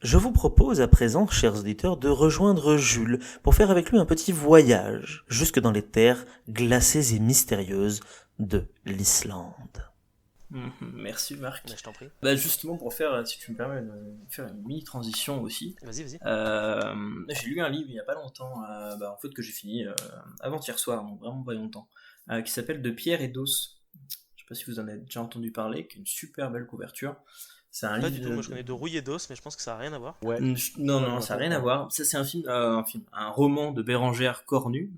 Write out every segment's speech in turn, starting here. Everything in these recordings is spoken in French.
Je vous propose à présent, chers auditeurs, de rejoindre Jules pour faire avec lui un petit voyage jusque dans les terres glacées et mystérieuses de l'Islande. Merci Marc. Je t'en prie. Bah justement pour faire, si tu me permets, faire une mini transition aussi. Vas-y. J'ai lu un livre il y a pas longtemps, en fait que j'ai fini avant-hier soir, donc vraiment pas longtemps, qui s'appelle De pierre et d'os. Je sais pas si vous en avez déjà entendu parler, qui est une super belle couverture. C'est un Pas livre. du tout, moi je connais de rouille et d'os, mais je pense que ça n'a rien à voir. Ouais. Non, ça n'a rien à voir. Ça c'est un roman de Bérengère Cournu,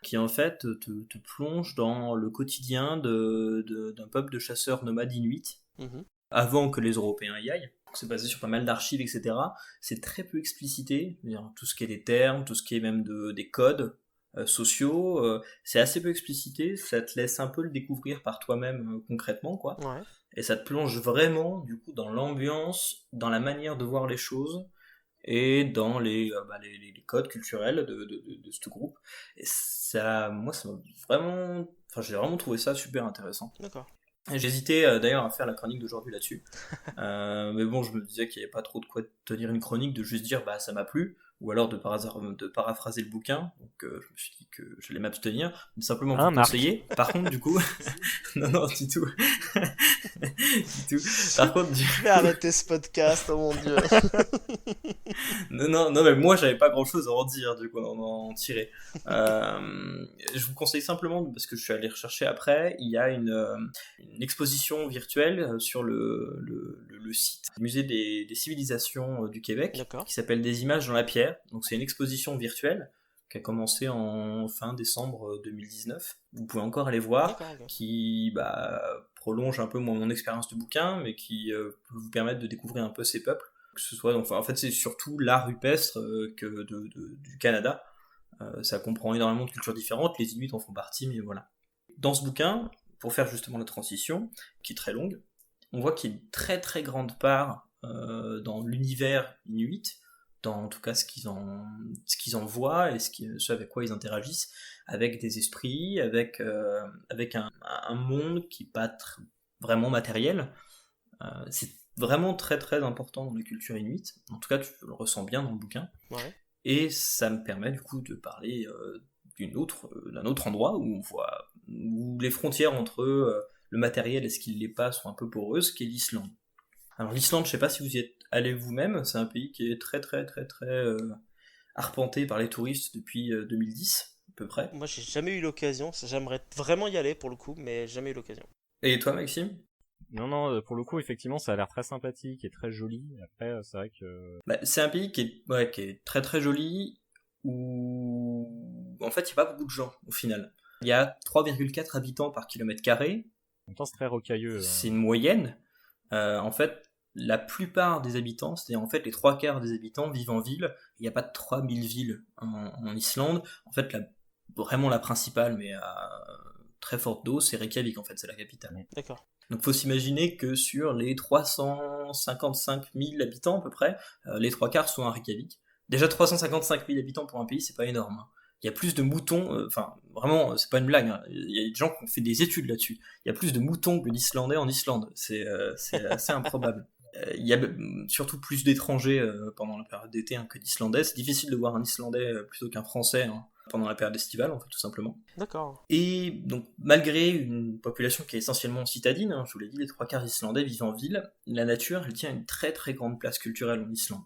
qui en fait te plonge dans le quotidien d'un peuple de chasseurs nomades inuits, Mhm. avant que les Européens y aillent. C'est basé sur pas mal d'archives, etc. C'est très peu explicité, c'est-à-dire tout ce qui est des termes, tout ce qui est même des codes sociaux, c'est assez peu explicité, ça te laisse un peu le découvrir par toi-même concrètement, quoi. Ouais. Et ça te plonge vraiment, du coup, dans l'ambiance, dans la manière de voir les choses, et dans les codes culturels de ce groupe. Et ça m'a vraiment... Enfin, j'ai vraiment trouvé ça super intéressant. D'accord. J'hésitais d'ailleurs à faire la chronique d'aujourd'hui là-dessus. Mais bon, je me disais qu'il n'y avait pas trop de quoi tenir une chronique, de juste dire bah ça m'a plu, ou alors de par hasard de paraphraser le bouquin. Donc je me suis dit que j'allais m'abstenir, mais simplement vous Marc. conseiller. Par contre, du coup, non, du tout. Du tout. Par contre, Je vais arrêter ce podcast, oh mon dieu. non, mais moi j'avais pas grand chose à en dire, du coup, en tirer. Je vous conseille simplement, parce que je suis allé rechercher après, il y a une exposition virtuelle sur le site du musée des civilisations du Québec, D'accord. qui s'appelle Des images dans la pierre. Donc c'est une exposition virtuelle qui a commencé en fin décembre 2019. Vous pouvez encore aller voir, D'accord, ok. qui prolonge un peu mon expérience de bouquin, mais qui peut vous permettre de découvrir un peu ces peuples. Que ce soit, enfin, en fait, c'est surtout l'art rupestre du Canada. Ça comprend énormément de cultures différentes, les Inuits en font partie, mais voilà. Dans ce bouquin, pour faire justement la transition, qui est très longue, on voit qu'il y a une très très grande part dans l'univers Inuit, dans en tout cas ce qu'ils en voient et ce avec quoi ils interagissent, avec des esprits, avec un monde qui n'est pas vraiment matériel. C'est vraiment très très important dans les cultures inuites. En tout cas, tu le ressens bien dans le bouquin. Ouais. Et ça me permet du coup de parler d'un autre endroit où les frontières entre le matériel et ce qui ne l'est pas sont un peu poreuses, qui est l'Islande. Alors l'Islande, je sais pas si vous y êtes allé vous-même, c'est un pays qui est très très très très arpenté par les touristes depuis 2010 à peu près. Moi j'ai jamais eu l'occasion, j'aimerais vraiment y aller pour le coup, mais jamais eu l'occasion. Et toi Maxime? Non, pour le coup, effectivement, ça a l'air très sympathique et très joli. Après, c'est vrai que... C'est un pays qui est très très joli, où en fait il n'y a pas beaucoup de gens au final. Il y a 3,4 habitants par kilomètre carré, En même temps, c'est très rocailleux. c'est une moyenne. En fait, la plupart des habitants, c'est-à-dire en fait les trois quarts des habitants vivent en ville. Il n'y a pas de 3000 villes en Islande. En fait, vraiment la principale, mais à très forte dose, c'est Reykjavik en fait, c'est la capitale. D'accord. Donc faut s'imaginer que sur les 355 000 habitants à peu près, les trois quarts sont à Reykjavik. Déjà 355 000 habitants pour un pays, c'est pas énorme. Il y a plus de moutons, vraiment, c'est pas une blague, hein. Il y a des gens qui ont fait des études là-dessus. Il y a plus de moutons que d'Islandais en Islande. C'est assez improbable. Il y a surtout plus d'étrangers pendant la période d'été que d'Islandais. C'est difficile de voir un Islandais plutôt qu'un Français pendant la période estivale, en fait, tout simplement. D'accord. Et donc, malgré une population qui est essentiellement citadine, je vous l'ai dit, les trois quarts d'Islandais vivent en ville, la nature, elle tient une très très grande place culturelle en Islande.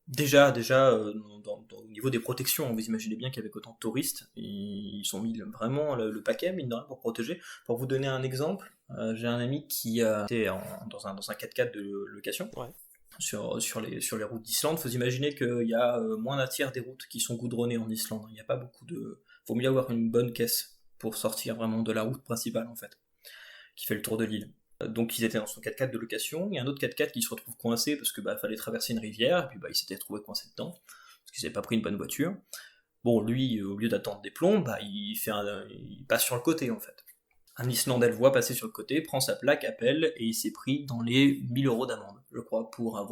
Déjà au niveau des protections, vous imaginez bien qu'avec autant de touristes, ils ont mis vraiment le paquet, mine de rien, pour protéger. Pour vous donner un exemple, j'ai un ami qui était dans un 4x4 de location. Ouais. Sur les routes d'Islande, faut imaginer qu'il y a moins d'un tiers des routes qui sont goudronnées en Islande. Il n'y a pas beaucoup de... Faut mieux avoir une bonne caisse pour sortir vraiment de la route principale, en fait, qui fait le tour de l'île. Donc ils étaient dans son 4x4 de location, il y a un autre 4x4 qui se retrouve coincé parce que fallait traverser une rivière, et puis il s'était trouvé coincé dedans, parce qu'ils n'avaient pas pris une bonne voiture. Bon, lui, au lieu d'attendre des plombs, il passe sur le côté, en fait. Un Islandais le voit passer sur le côté, prend sa plaque, appelle, et il s'est pris dans les 1000 euros d'amende, je crois, pour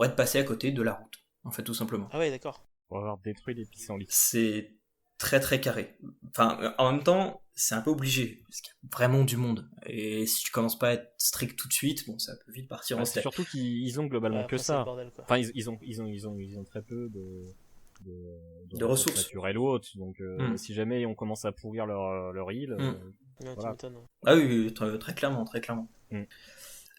être passé à côté de la route, en fait, tout simplement. Ah ouais, d'accord. Pour avoir détruit les pissenlits. C'est très très carré. Enfin, en même temps, c'est un peu obligé, parce qu'il y a vraiment du monde. Et si tu commences pas à être strict tout de suite, bon, ça peut vite partir en C'est steak. surtout qu'ils ont globalement que après, c'est le ça. bordel, quoi. Enfin, ils ont très peu de ressources naturelles ou autres. Donc, Mm. si jamais on commence à pourrir leur île, Mm. Ouais, tu voilà. m'étonnes. Ah oui, très, très clairement, très clairement. Mm.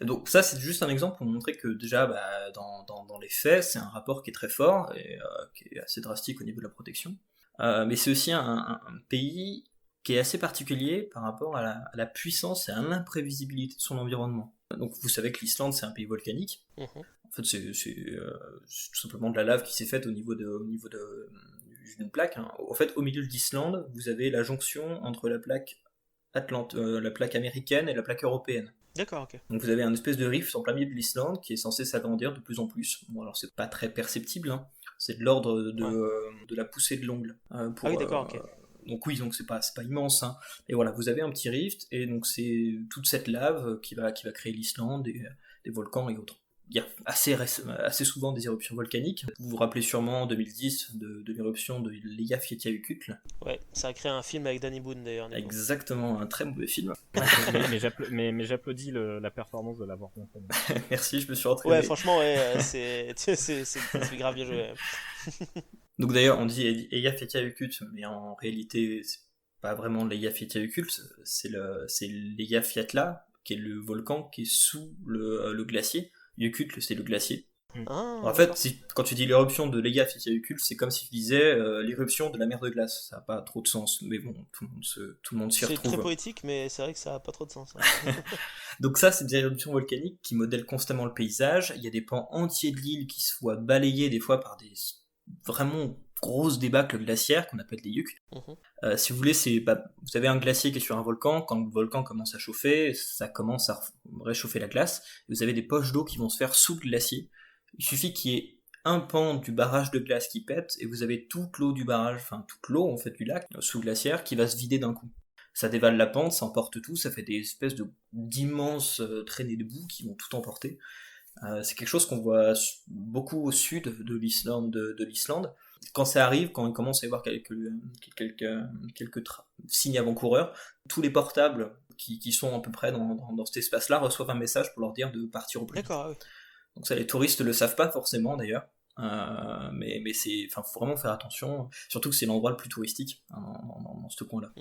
Et donc ça, c'est juste un exemple pour montrer que déjà, dans les faits, c'est un rapport qui est très fort et qui est assez drastique au niveau de la protection. Mais c'est aussi un pays qui est assez particulier par rapport à la puissance et à l'imprévisibilité de son environnement. Donc vous savez que l'Islande, c'est un pays volcanique. Mhm. En fait, c'est tout simplement de la lave qui s'est faite au niveau d'une plaque. Hein. En fait, au milieu de l'Islande, vous avez la jonction entre la plaque la plaque américaine et la plaque européenne. D'accord, ok. Donc vous avez un espèce de rift en plein milieu de l'Islande qui est censé s'agrandir de plus en plus. Bon, alors c'est pas très perceptible, hein. C'est de l'ordre de la poussée de l'ongle. Ah oui, d'accord, ok. Donc oui, donc c'est pas immense, hein. Et voilà, vous avez un petit rift, et donc c'est toute cette lave qui va créer l'Islande, et des volcans et autres. Il y a assez souvent des éruptions volcaniques. Vous vous rappelez sûrement en 2010 de l'éruption de l'Eyjafjallajökull. Ouais, ça a créé un film avec Danny Boone d'ailleurs. Exactement, un très mauvais film. mais j'applaudis la performance de l'avoir compris. Merci, je me suis entraîné. Ouais, franchement, ouais, c'est grave bien joué. Donc d'ailleurs, on dit Eyjafjallajökull, mais en réalité, c'est pas vraiment l'Eyjafjallajökull, c'est l'Eyjafjalla, qui est le volcan qui est sous le glacier. Jökull, c'est le glacier. Ah, En fait, quand tu dis l'éruption de l'Eyjafjallajökull, c'est comme si tu disais l'éruption de la mer de glace. Ça n'a pas trop de sens, mais bon, tout le monde s'y retrouve. C'est très poétique, mais c'est vrai que ça n'a pas trop de sens. Donc ça, c'est des éruptions volcaniques qui modèlent constamment le paysage. Il y a des pans entiers de l'île qui se voient balayés des fois par des vraiment grosses débâcles glaciaires qu'on appelle des yuks. Si vous voulez, vous avez un glacier qui est sur un volcan. Quand le volcan commence à chauffer, ça commence à réchauffer la glace. Et vous avez des poches d'eau qui vont se faire sous le glacier. Il suffit qu'il y ait un pan du barrage de glace qui pète, et vous avez toute l'eau du barrage, enfin toute l'eau en fait du lac sous glaciaire qui va se vider d'un coup. Ça dévale la pente, ça emporte tout, ça fait des espèces d'immenses traînées de boue qui vont tout emporter. C'est quelque chose qu'on voit beaucoup au sud de l'Islande. Quand ça arrive, quand il commence à y avoir quelques signes avant-coureurs, tous les portables qui sont à peu près dans cet espace-là reçoivent un message pour leur dire de partir au plus vite. D'accord, oui. Donc ça, les touristes le savent pas forcément d'ailleurs, mais faut vraiment faire attention, surtout que c'est l'endroit le plus touristique dans ce coin-là.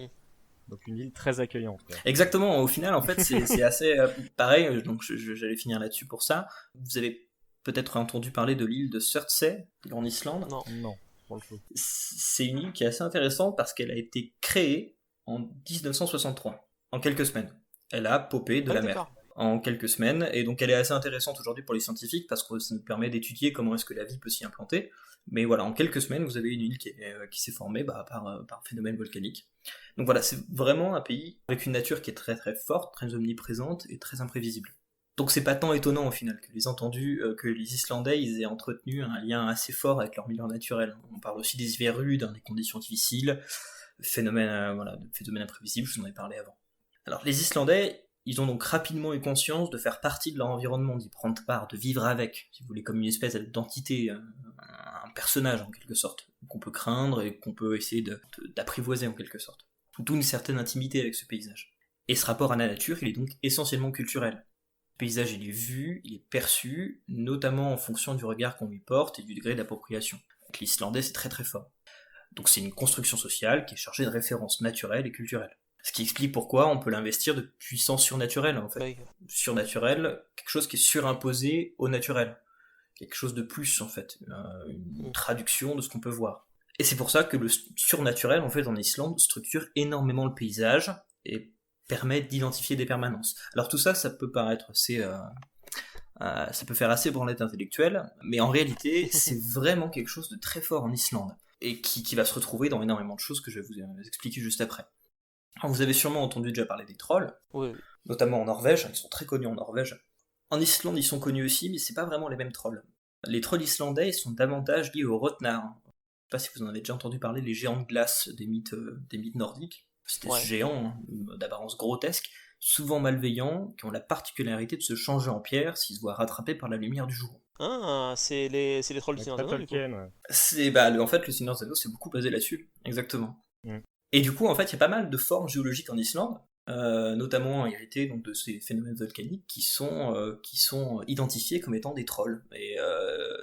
Donc une île très accueillante. Quoi. Exactement, au final en fait c'est assez pareil, donc j'allais finir là-dessus pour ça. Vous avez peut-être entendu parler de l'île de Surtsey en Islande. Non, pour le coup. C'est une île qui est assez intéressante parce qu'elle a été créée en 1963, en quelques semaines. Elle a popé de la mer en quelques semaines, et donc elle est assez intéressante aujourd'hui pour les scientifiques parce que ça nous permet d'étudier comment est-ce que la vie peut s'y implanter. Mais voilà, en quelques semaines, vous avez une île qui s'est formée par phénomène volcanique. Donc voilà, c'est vraiment un pays avec une nature qui est très très forte, très omniprésente et très imprévisible. Donc c'est pas tant étonnant au final que les Islandais ils aient entretenu un lien assez fort avec leur milieu naturel. On parle aussi des hivers rudes, des conditions difficiles, phénomènes imprévisibles, je vous en ai parlé avant. Alors les Islandais, ils ont donc rapidement eu conscience de faire partie de leur environnement, d'y prendre part, de vivre avec, si vous voulez, comme une espèce d'entité, un personnage en quelque sorte, qu'on peut craindre et qu'on peut essayer d'apprivoiser en quelque sorte. D'où une certaine intimité avec ce paysage. Et ce rapport à la nature, il est donc essentiellement culturel. Le paysage, il est vu, il est perçu, notamment en fonction du regard qu'on lui porte et du degré d'appropriation. Avec l'islandais, c'est très très fort. Donc c'est une construction sociale qui est chargée de références naturelles et culturelles. Ce qui explique pourquoi on peut l'investir de puissance surnaturelle, en fait. Oui. Surnaturel, quelque chose qui est surimposé au naturel. Quelque chose de plus, en fait. Une traduction de ce qu'on peut voir. Et c'est pour ça que le surnaturel, en fait, en Islande, structure énormément le paysage et permet d'identifier des permanences. Alors tout ça, ça peut paraître assez... ça peut faire assez branlette intellectuelle, mais en réalité, c'est vraiment quelque chose de très fort en Islande. Et qui va se retrouver dans énormément de choses que je vais vous expliquer juste après. Alors, vous avez sûrement entendu déjà parler des trolls, oui. Notamment en Norvège, ils sont très connus en Norvège. En Islande, ils sont connus aussi, mais c'est pas vraiment les mêmes trolls. Les trolls islandais, ils sont davantage liés aux Rotnar. Je sais pas si vous en avez déjà entendu parler, les géants de glace des mythes nordiques. C'est des géants d'apparence grotesque, souvent malveillants, qui ont la particularité de se changer en pierre s'ils se voient rattrapés par la lumière du jour. Ah, c'est les trolls du Seigneur des Anneaux, du coup. En fait, le Seigneur des Anneaux, c'est beaucoup basé là-dessus, exactement. Et du coup, en fait, il y a pas mal de formes géologiques en Islande, notamment héritées donc, de ces phénomènes volcaniques qui sont identifiés comme étant des trolls. Et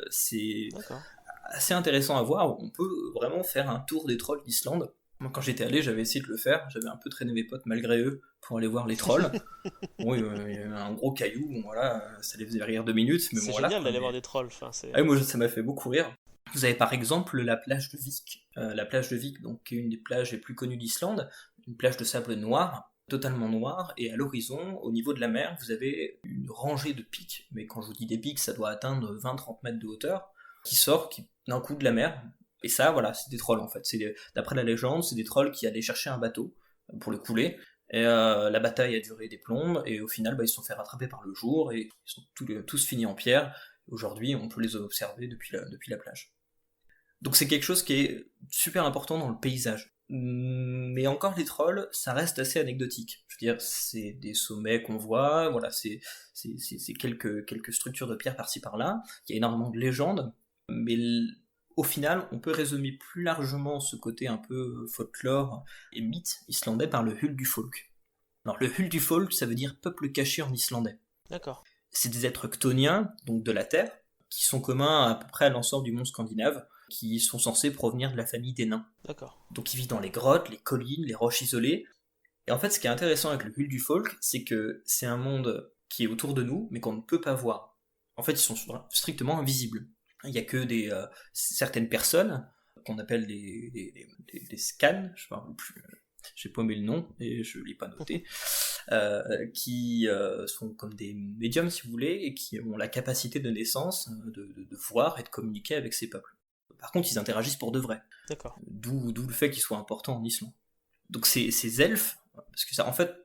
c'est D'accord. assez intéressant à voir. On peut vraiment faire un tour des trolls d'Islande. Moi, quand j'étais allé, j'avais essayé de le faire. J'avais un peu traîné mes potes malgré eux pour aller voir les trolls. Bon, il y avait un gros caillou, bon, voilà, ça les faisait rire 2 minutes, mais C'est bon voilà. génial quoi, d'aller mais- voir des trolls. Enfin, c'est... Ah oui, moi ça m'a fait beaucoup rire. Vous avez par exemple la plage de Vik. La plage de Vik, donc, qui est une des plages les plus connues d'Islande, une plage de sable noir, totalement noir, et à l'horizon, au niveau de la mer, vous avez une rangée de pics, mais quand je vous dis des pics, ça doit atteindre 20-30 mètres de hauteur, qui d'un coup de la mer. Et ça, voilà, c'est des trolls en fait. D'après la légende, c'est des trolls qui allaient chercher un bateau pour le couler. Et la bataille a duré des plombes, et au final, ils se sont fait rattraper par le jour, et ils sont tous finis en pierre. Aujourd'hui, on peut les observer depuis la plage. Donc c'est quelque chose qui est super important dans le paysage. Mais encore les trolls, ça reste assez anecdotique. Je veux dire, c'est des sommets qu'on voit, voilà, c'est quelques structures de pierre par-ci par-là. Il y a énormément de légendes, mais au final, on peut résumer plus largement ce côté un peu folklore et mythe islandais par le Huldufólk. Alors le Huldufólk, ça veut dire peuple caché en islandais. D'accord. C'est des êtres chtoniens, donc de la Terre, qui sont communs à peu près à l'ensemble du monde scandinave, qui sont censés provenir de la famille des nains. D'accord. Donc ils vivent dans les grottes, les collines, les roches isolées. Et en fait, ce qui est intéressant avec le Huldufólk, c'est que c'est un monde qui est autour de nous, mais qu'on ne peut pas voir. En fait, ils sont strictement invisibles. Il n'y a que certaines personnes, qu'on appelle des scans, je ne sais plus, j'ai paumé le nom, et je ne l'ai pas noté, qui sont comme des médiums, si vous voulez, et qui ont la capacité de naissance de voir et de communiquer avec ces peuples. Par contre, ils interagissent pour de vrai. D'accord. D'où le fait qu'ils soient importants en Islande. Donc ces elfes, parce que ça, en fait,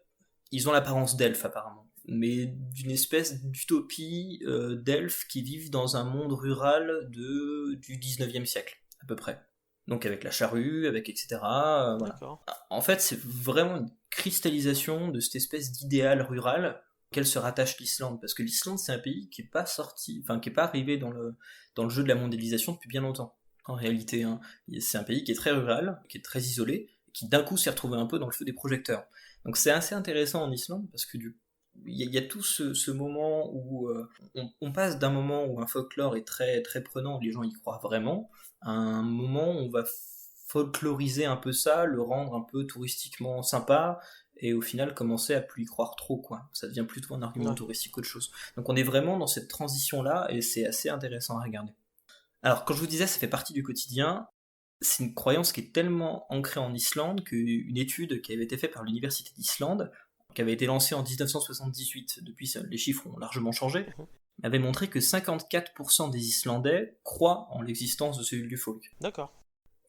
ils ont l'apparence d'elfes apparemment, mais d'une espèce d'utopie d'elfes qui vivent dans un monde rural du 19e siècle, à peu près. Donc avec la charrue, avec etc. Voilà. D'accord. En fait, c'est vraiment une cristallisation de cette espèce d'idéal rural auquel se rattache l'Islande, parce que l'Islande c'est un pays qui est pas qui est pas arrivé dans le jeu de la mondialisation depuis bien longtemps. En réalité, hein, c'est un pays qui est très rural, qui est très isolé, qui d'un coup s'est retrouvé un peu dans le feu des projecteurs. Donc c'est assez intéressant en Islande parce que il y a tout ce moment où on passe d'un moment où un folklore est très très prenant, les gens y croient vraiment, à un moment où on va folkloriser un peu ça, le rendre un peu touristiquement sympa, et au final commencer à plus y croire trop, quoi. Ça devient plutôt un argument touristique qu'autre chose. Donc on est vraiment dans cette transition-là, et c'est assez intéressant à regarder. Alors, quand je vous disais, ça fait partie du quotidien, c'est une croyance qui est tellement ancrée en Islande qu'une étude qui avait été faite par l'Université d'Islande, qui avait été lancée en 1978, depuis les chiffres ont largement changé, avait montré que 54% des Islandais croient en l'existence de ce Huldufólk. D'accord.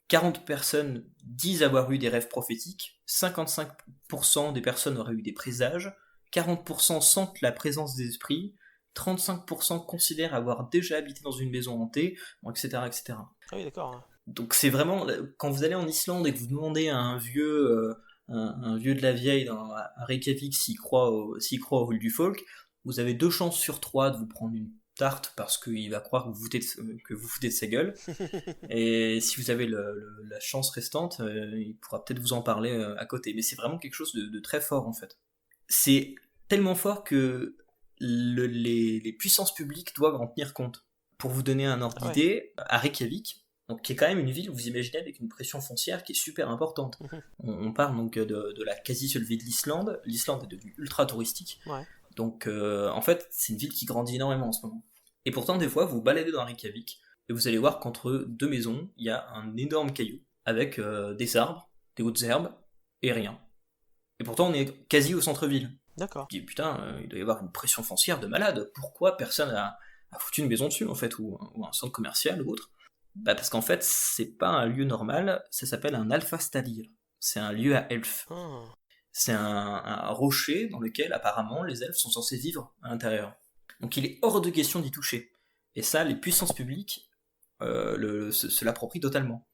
40 personnes disent avoir eu des rêves prophétiques, 55% des personnes auraient eu des présages, 40% sentent la présence des esprits, 35% considèrent avoir déjà habité dans une maison hantée, etc., etc. Ah oui, d'accord. Donc c'est vraiment, quand vous allez en Islande et que vous demandez à un vieux de la vieille à Reykjavik s'il croit au Huldufólk, vous avez 2 chances sur 3 de vous prendre une tarte parce qu'il va croire que vous foutez de sa gueule. Et si vous avez la chance restante, il pourra peut-être vous en parler à côté. Mais c'est vraiment quelque chose de très fort en fait. C'est tellement fort que les puissances publiques doivent en tenir compte. Pour vous donner un ordre d'idée, à Reykjavik, donc, qui est quand même une ville, vous imaginez, avec une pression foncière qui est super importante. On parle donc de la quasi-survie de l'Islande. L'Islande est devenue ultra touristique. Ouais. Donc en fait, c'est une ville qui grandit énormément en ce moment. Et pourtant, des fois, vous baladez dans Reykjavik et vous allez voir qu'entre 2 maisons, il y a un énorme caillou avec des arbres, des hautes herbes et rien. Et pourtant, on est quasi au centre-ville. D'accord. Je dis, putain, il doit y avoir une pression foncière de malade. Pourquoi personne a foutu une maison dessus, en fait, ou un centre commercial ou autre? Bah parce qu'en fait, c'est pas un lieu normal, ça s'appelle un alfastadir. C'est un lieu à elfes. Ah. C'est un rocher dans lequel, apparemment, les elfes sont censés vivre à l'intérieur. Donc il est hors de question d'y toucher. Et ça, les puissances publiques se l'approprient totalement.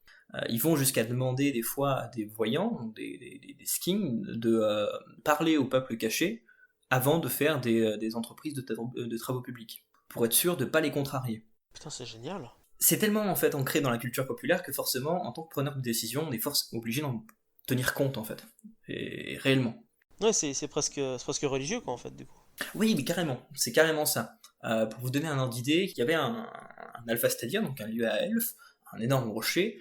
Ils vont jusqu'à demander des fois à des voyants, des skins, de parler au peuple caché avant de faire des entreprises de travaux publics, pour être sûr de ne pas les contrarier. Putain, c'est génial. C'est tellement en fait ancré dans la culture populaire que forcément, en tant que preneur de décision, on est obligé tenir compte en fait, et réellement. Ouais, c'est presque religieux, quoi, en fait, du coup. Oui, mais carrément, c'est carrément ça. Pour vous donner un ordre d'idée, il y avait un Alpha Stadia, donc un lieu à elfes, un énorme rocher,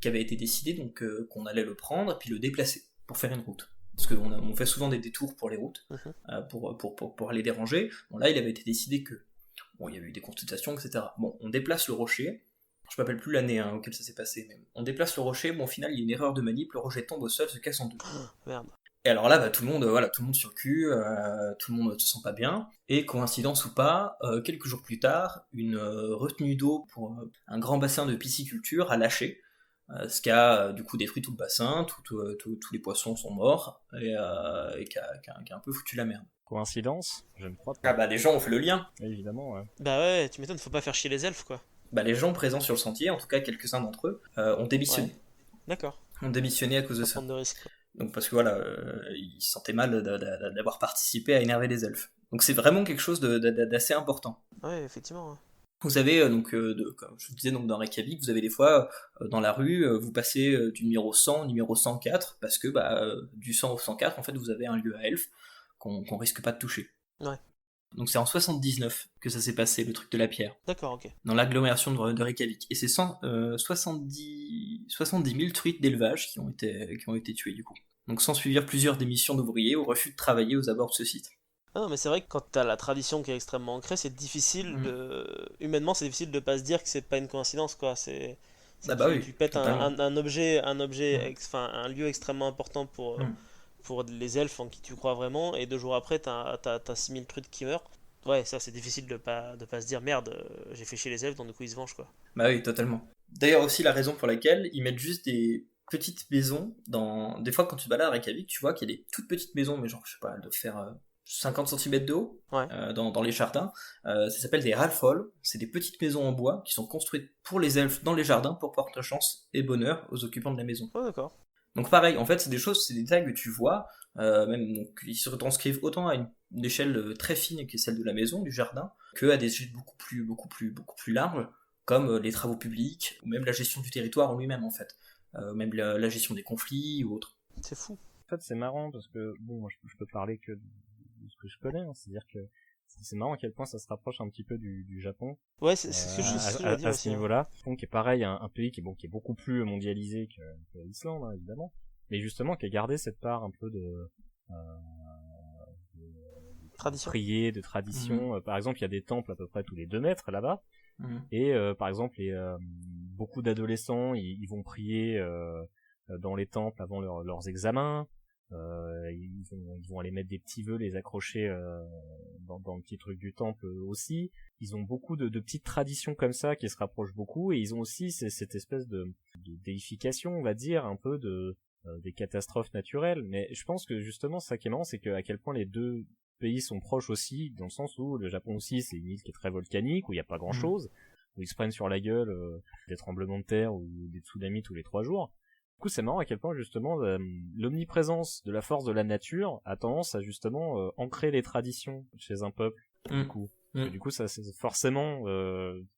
qui avait été décidé donc qu'on allait le prendre et puis le déplacer pour faire une route. Parce on fait souvent des détours pour les routes, pour aller déranger. Bon, là, il avait été décidé que, bon, il y avait eu des consultations, etc. Bon, on déplace le rocher, je ne me rappelle plus l'année auquel ça s'est passé, mais on déplace le rocher, bon, au final, il y a une erreur de manip, le rocher tombe au sol, se casse en deux. Merde. Et alors là, tout le monde sur le cul, tout le monde ne se sent pas bien. Et coïncidence ou pas, quelques jours plus tard, une retenue d'eau pour un grand bassin de pisciculture a lâché, ce qui a du coup détruit tout le bassin, tous les poissons sont morts, et qui a un peu foutu la merde. Coïncidence? Je ne crois Ah pas. les gens ont fait le lien. Évidemment, ouais. Bah ouais, tu m'étonnes, faut pas faire chier les elfes, quoi. Les gens présents sur le sentier, en tout cas quelques-uns d'entre eux, ont démissionné. Ouais. D'accord. Ont démissionné à cause de Pas ça. prendre de risques, quoi. Donc parce que ils se sentaient mal d'avoir participé à énerver les elfes. Donc c'est vraiment quelque chose d'assez important. Ouais, effectivement, ouais. Vous avez comme je vous disais donc dans Reykjavik, vous avez des fois dans la rue, vous passez du numéro 100 au numéro 104 parce que du 100 au 104 en fait vous avez un lieu à elfes qu'on risque pas de toucher. Ouais. Donc c'est en 79 que ça s'est passé, le truc de la pierre, D'accord, ok. dans l'agglomération de Reykjavik. Et c'est 70 000 truites d'élevage qui ont été tuées du coup. Donc s'en suivirent plusieurs démissions d'ouvriers au refus de travailler aux abords de ce site. Ah non, mais c'est vrai que quand t'as la tradition qui est extrêmement ancrée, c'est difficile humainement, c'est difficile de pas se dire que c'est pas une coïncidence, quoi. Tu pètes un objet, un lieu extrêmement important pour les elfes en qui tu crois vraiment, et 2 jours après, t'as 6000 trucs qui meurent. Ouais, ça c'est difficile de pas se dire merde, j'ai fait chier les elfes, donc du coup ils se vengent, quoi. Bah oui, totalement. D'ailleurs aussi la raison pour laquelle ils mettent juste des petites maisons des fois quand tu te balades à Reykjavik, tu vois qu'il y a des toutes petites maisons, mais genre je sais pas, elles doivent faire 50 cm de haut, Ouais. dans les jardins. Ça s'appelle des Ralfhol, c'est des petites maisons en bois qui sont construites pour les elfes dans les jardins pour porter chance et bonheur aux occupants de la maison. Ouais, d'accord. Donc pareil, en fait c'est des détails que tu vois, même donc, ils se retranscrivent autant à une échelle très fine qui est celle de la maison, du jardin, que à des échelles beaucoup plus larges, comme les travaux publics, ou même la gestion du territoire en lui-même en fait, même la gestion des conflits ou autre. C'est fou. En fait, c'est marrant parce que, bon, moi, je peux parler que de ce que je connais, hein. C'est-à-dire que c'est marrant à quel point ça se rapproche un petit peu du Japon. Ouais, c'est ce que je veux dire à aussi. ce niveau-là. Japon qui est pareil, un pays qui est beaucoup plus mondialisé que l'Islande, hein, évidemment. Mais justement, qui a gardé cette part un peu de Tradition. prier, de tradition. Par exemple, il y a des temples à peu près tous les 2 mètres là-bas. Et par exemple, beaucoup d'adolescents, ils vont prier dans les temples avant leurs examens. Ils vont aller mettre des petits vœux, les accrocher dans le petit truc du temple aussi. Ils ont beaucoup de petites traditions comme ça qui se rapprochent beaucoup, et ils ont aussi cette espèce de déification, on va dire, un peu des catastrophes naturelles. Mais je pense que justement ça qui est marrant, c'est à quel point les 2 pays sont proches aussi, dans le sens où le Japon aussi c'est une île qui est très volcanique, où il n'y a pas grand chose, où ils se prennent sur la gueule des tremblements de terre ou des tsunamis tous les 3 jours. Du coup, c'est marrant à quel point justement l'omniprésence de la force de la nature a tendance à justement ancrer les traditions chez un peuple. Du coup, du coup, ça c'est forcément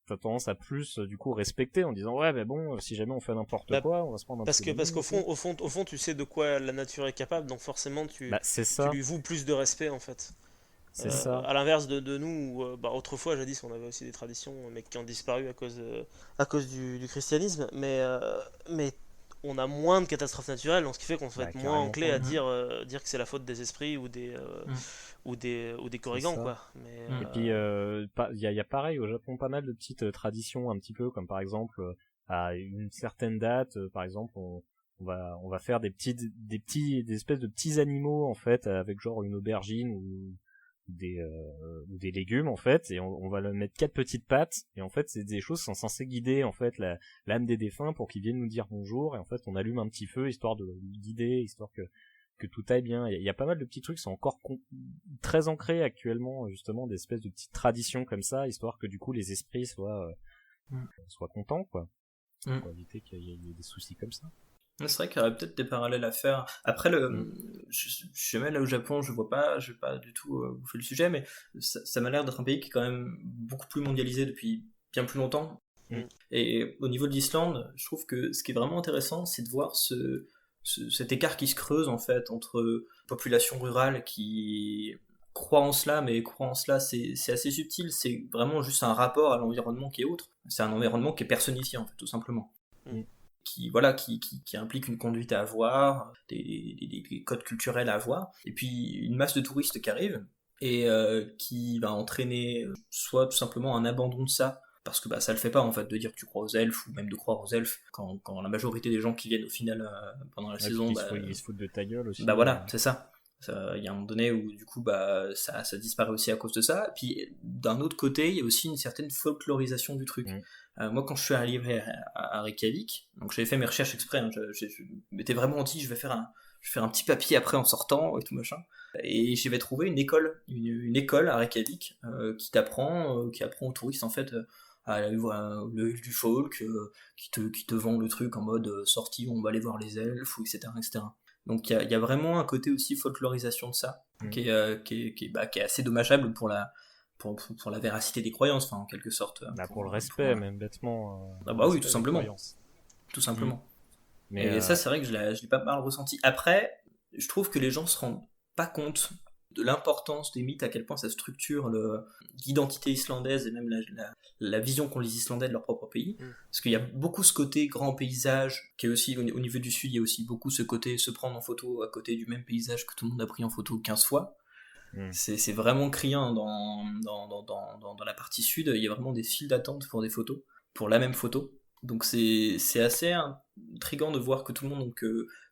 t'as tendance à plus du coup respecter en disant ouais, mais bon, si jamais on fait n'importe quoi, on va se prendre un peu. Parce qu'au fond, tu sais de quoi la nature est capable, donc forcément tu lui voues plus de respect en fait. C'est ça. À l'inverse de nous, autrefois, jadis, on avait aussi des traditions, mais qui ont disparu à cause du christianisme, mais on a moins de catastrophes naturelles, donc ce qui fait qu'on va être moins enclin à dire que c'est la faute des esprits ou des corrigans, quoi. Mais, et puis il y a pareil au Japon pas mal de petites traditions un petit peu, comme par exemple à une certaine date, par exemple on va faire des espèces de petits animaux en fait, avec genre une aubergine ou des légumes en fait, et on va leur mettre 4 petites pattes, et en fait c'est des choses qui sont censées guider en fait l'âme des défunts pour qu'ils viennent nous dire bonjour, et en fait on allume un petit feu histoire de guider, histoire que tout aille bien. Il y a pas mal de petits trucs qui sont encore très ancrés actuellement, justement des espèces de petites traditions comme ça, histoire que du coup les esprits soient contents, quoi, pour éviter qu'il y ait des soucis comme ça. C'est vrai qu'il y aurait peut-être des parallèles à faire. Après, je suis jamais là au Japon, je vais pas du tout bouffer le sujet, mais ça m'a l'air d'être un pays qui est quand même beaucoup plus mondialisé depuis bien plus longtemps. Et au niveau de l'Islande, je trouve que ce qui est vraiment intéressant, c'est de voir ce cet écart qui se creuse en fait entre population rurale qui croit en cela, mais croit en cela c'est assez subtil, c'est vraiment juste un rapport à l'environnement qui est autre, c'est un environnement qui est personnifié en fait, tout simplement. Qui implique une conduite à avoir, des codes culturels à avoir, et puis une masse de touristes qui arrivent, et qui va entraîner soit tout simplement un abandon de ça, parce que ça le fait pas en fait de dire que tu crois aux elfes, ou même de croire aux elfes, quand la majorité des gens qui viennent au final pendant la saison... Ils se foutent de ta gueule aussi. Voilà, c'est ça. Il y a un moment donné où du coup ça disparaît aussi à cause de ça. Et puis d'un autre côté, il y a aussi une certaine folklorisation du truc. Moi, quand je suis arrivé à Reykjavik, donc j'avais fait mes recherches exprès, hein, je m'étais vraiment dit je vais faire un petit papier après en sortant et tout machin, et j'avais trouvé une école à Reykjavik qui apprend aux touristes en fait à aller voir du folk, qui te vend le truc en mode sortie, on va aller voir les elfes, etc. Donc il y a vraiment un côté aussi folklorisation de ça, qui est assez dommageable pour la véracité des croyances, enfin en quelque sorte. Pour le respect, même bêtement. Oui, tout simplement. Tout simplement. Et ça, c'est vrai que je l'ai pas mal ressenti. Après, je trouve que les gens se rendent pas compte de l'importance des mythes, à quel point ça structure l'identité islandaise et même la vision qu'ont les Islandais de leur propre pays. Parce qu'il y a beaucoup ce côté grand paysage, qui est aussi au niveau du sud, il y a aussi beaucoup ce côté se prendre en photo à côté du même paysage que tout le monde a pris en photo 15 fois. C'est vraiment criant dans la partie sud, il y a vraiment des files d'attente pour des photos, pour la même photo. Donc c'est assez intriguant de voir que tout le monde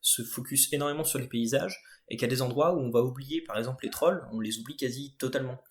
se focus énormément sur les paysages, et qu'il y a des endroits où on va oublier, par exemple les trolls, on les oublie quasi totalement.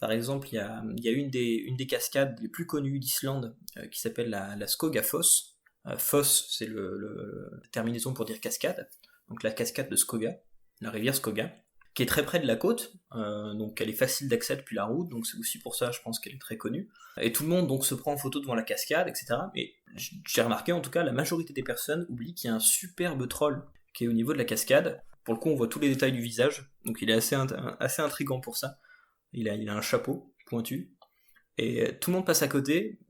Par exemple, il y a une des cascades les plus connues d'Islande qui s'appelle la Skogafoss. Foss, c'est la terminaison pour dire cascade, donc la cascade de Skoga, la rivière Skoga, qui est très près de la côte, donc elle est facile d'accès depuis la route, donc c'est aussi pour ça je pense qu'elle est très connue. Et tout le monde donc se prend en photo devant la cascade, etc. Mais j'ai remarqué en tout cas, la majorité des personnes oublient qu'il y a un superbe troll qui est au niveau de la cascade. Pour le coup, on voit tous les détails du visage, donc il est assez intriguant pour ça. Il a un chapeau pointu, et tout le monde passe à côté,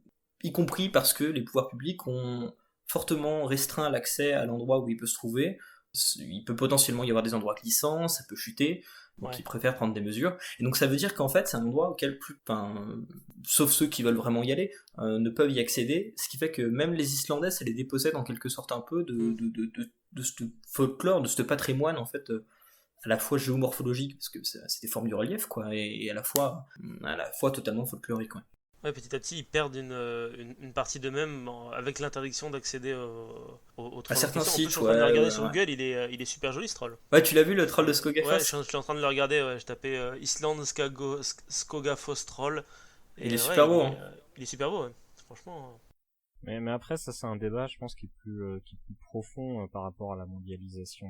y compris parce que les pouvoirs publics ont fortement restreint l'accès à l'endroit où il peut se trouver. Il peut potentiellement y avoir des endroits glissants, ça peut chuter, donc ils préfèrent prendre des mesures. Et donc ça veut dire qu'en fait c'est un endroit auquel sauf ceux qui veulent vraiment y aller, ne peuvent y accéder, ce qui fait que même les Islandais, ça les dépossède en quelque sorte un peu de ce folklore, de ce patrimoine en fait, à la fois géomorphologique, parce que c'est des formes du relief, quoi, et à la fois totalement folklorique, quoi. Ouais, petit à petit, ils perdent une partie d'eux-mêmes avec l'interdiction d'accéder au troll. À certains sites, je suis en train de le regarder sur Google, il est super joli ce troll. Ouais, tu l'as vu le troll de Skogafoss? Ouais, je suis en train de le regarder, je tapais Island Skogafoss troll. Et il est super beau. Il est super beau, ouais. Franchement. Mais après, ça c'est un débat, je pense, qui est plus profond par rapport à la mondialisation.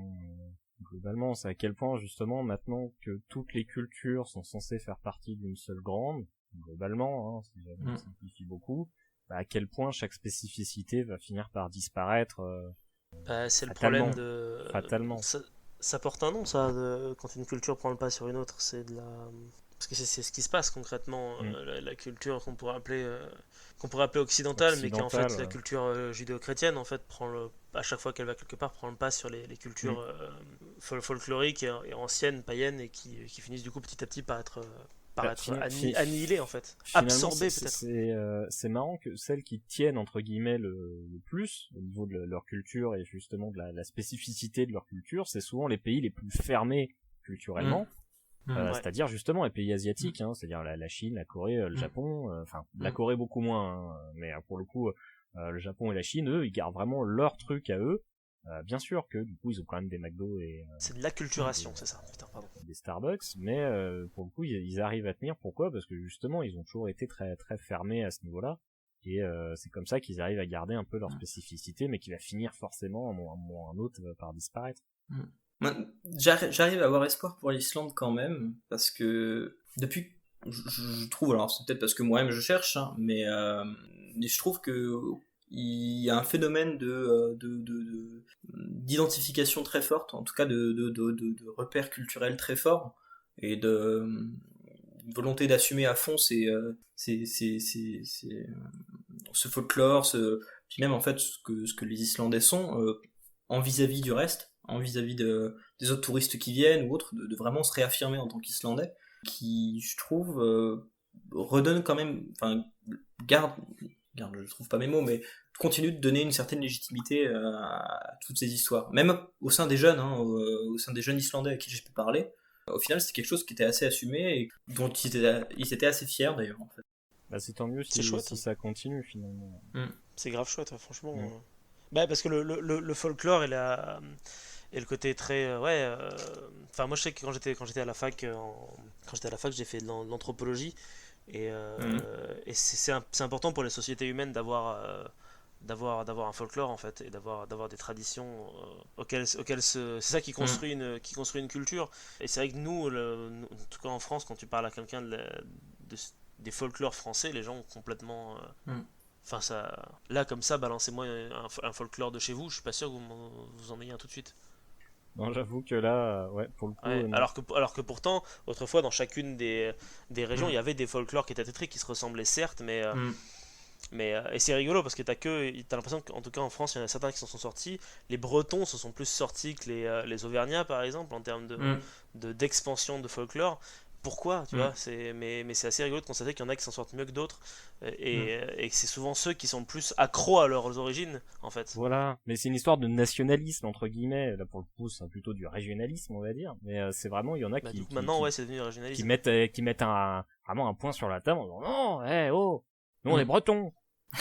Globalement, c'est à quel point justement maintenant que toutes les cultures sont censées faire partie d'une seule grande, globalement, si jamais on simplifie beaucoup, à quel point chaque spécificité va finir par disparaître. C'est le problème fatalement. Ça porte un nom, ça, quand une culture prend le pas sur une autre, c'est de la... Parce que c'est ce qui se passe concrètement, la culture qu'on pourrait appeler occidentale, mais qui est en fait la culture judéo-chrétienne, en fait, à chaque fois qu'elle va quelque part, prend le pas sur les cultures folkloriques et anciennes, païennes, et qui finissent du coup petit à petit par être annihilées, en fait, absorbées peut-être. C'est marrant que celles qui tiennent entre guillemets le plus au niveau de leur culture et justement de la spécificité de leur culture, c'est souvent les pays les plus fermés culturellement. C'est-à-dire justement les pays asiatiques, c'est-à-dire la Chine, la Corée, le Japon, la Corée beaucoup moins, mais pour le coup le Japon et la Chine, eux, ils gardent vraiment leur truc à eux. Bien sûr que du coup ils ont quand même des McDo et c'est de l'acculturation, c'est ça. Putain, pardon. Des Starbucks, mais pour le coup ils arrivent à tenir. Pourquoi? Parce que justement ils ont toujours été très très fermés à ce niveau-là, et c'est comme ça qu'ils arrivent à garder un peu leur spécificité, mais qui va finir forcément un autre par disparaître. J'arrive à avoir espoir pour l'Islande quand même, parce que depuis, je trouve, alors c'est peut-être parce que moi-même je cherche, mais je trouve que il y a un phénomène d'identification très forte, en tout cas de repères culturels très forts, et de volonté d'assumer à fond ce folklore, puis même en fait ce que les Islandais sont en vis-à-vis du reste, vis-à-vis des autres touristes qui viennent ou autres, de vraiment se réaffirmer en tant qu'Islandais, qui, je trouve, redonne quand même, enfin, garde, je trouve pas mes mots, mais continue de donner une certaine légitimité à toutes ces histoires. Même au sein des jeunes, au sein des jeunes Islandais à qui j'ai pu parler, au final, c'était quelque chose qui était assez assumé et dont ils étaient assez fiers d'ailleurs, en fait. Bah, c'est tant mieux si ça continue finalement. C'est grave chouette, franchement. Bah, parce que le folklore et le côté très enfin moi je sais que quand j'étais à la fac j'ai fait de l'anthropologie et c'est important pour les sociétés humaines d'avoir un folklore en fait et d'avoir des traditions c'est ça qui construit une culture. Et c'est vrai que nous, en tout cas en France, quand tu parles à quelqu'un des folklores français, les gens ont complètement enfin ça, là comme ça, balancez-moi un folklore de chez vous, je suis pas sûr que vous en ayez un tout de suite. Non, j'avoue que là, pour le coup. Alors que pourtant, autrefois, dans chacune des régions, il y avait des folklores qui étaient très qui se ressemblaient certes, mais et c'est rigolo parce que t'as l'impression qu'en tout cas en France, il y en a certains qui s'en sont sortis. Les Bretons se sont plus sortis que les Auvergnats, par exemple, en termes d'expansion de folklore. Pourquoi, tu vois, mais c'est assez rigolo de constater qu'il y en a qui s'en sortent mieux que d'autres et que c'est souvent ceux qui sont le plus accros à leurs origines en fait. Voilà, mais c'est une histoire de nationalisme entre guillemets. Là pour le coup, c'est plutôt du régionalisme, on va dire. Mais c'est vraiment, il y en a qui c'est devenu régionalisme. Qui mettent vraiment un point sur la table en disant non, nous on est Bretons.